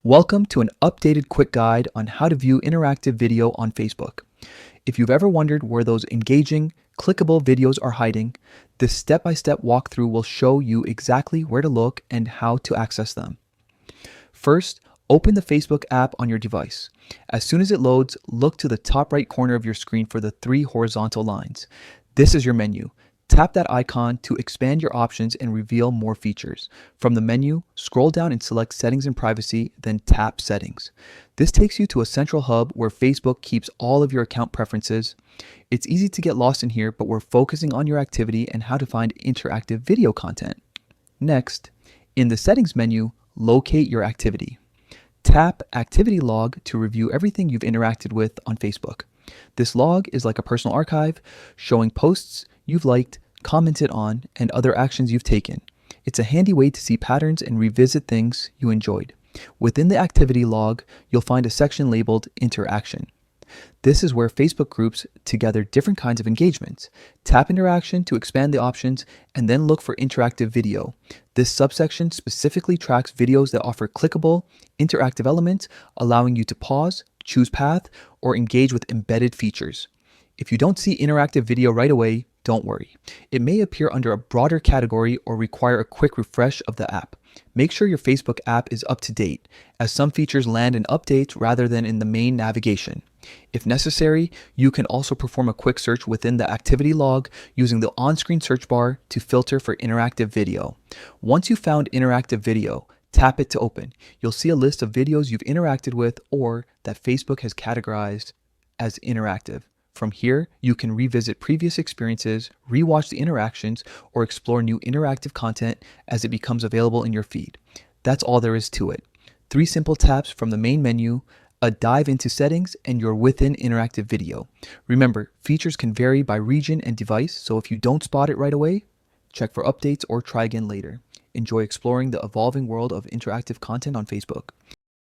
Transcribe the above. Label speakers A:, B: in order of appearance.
A: Welcome to an updated quick guide on how to view interactive video on Facebook. If you've ever wondered where those engaging, clickable videos are hiding, this step-by-step walkthrough will show you exactly where to look and how to access them. First, open the Facebook app on your device. As soon as it loads, look to the top right corner of your screen for the three horizontal lines. This is your menu. Tap that icon to expand your options and reveal more features. From the menu, scroll down and select Settings and Privacy, then tap Settings. This takes you to a central hub where Facebook keeps all of your account preferences. It's easy to get lost in here, but we're focusing on your activity and how to find interactive video content. Next, in the Settings menu, locate your activity. Tap Activity Log to review everything you've interacted with on Facebook. This log is like a personal archive, showing posts you've liked, commented on, and other actions you've taken. It's a handy way to see patterns and revisit things you enjoyed. Within the activity log, you'll find a section labeled Interaction. This is where Facebook groups together different kinds of engagements. Tap Interaction to expand the options, and then look for interactive video. This subsection specifically tracks videos that offer clickable, interactive elements, allowing you to pause, choose path, or engage with embedded features. If you don't see interactive video right away, don't worry. It may appear under a broader category or require a quick refresh of the app. Make sure your Facebook app is up to date, as some features land in updates rather than in the main navigation. If necessary, you can also perform a quick search within the activity log using the on-screen search bar to filter for interactive video. Once you've found interactive video, tap it to open. You'll see a list of videos you've interacted with or that Facebook has categorized as interactive. From here, you can revisit previous experiences, rewatch the interactions, or explore new interactive content as it becomes available in your feed. That's all there is to it. 3 simple taps from the main menu, a dive into settings, and you're within interactive video. Remember, features can vary by region and device, so if you don't spot it right away, check for updates or try again later. Enjoy exploring the evolving world of interactive content on Facebook.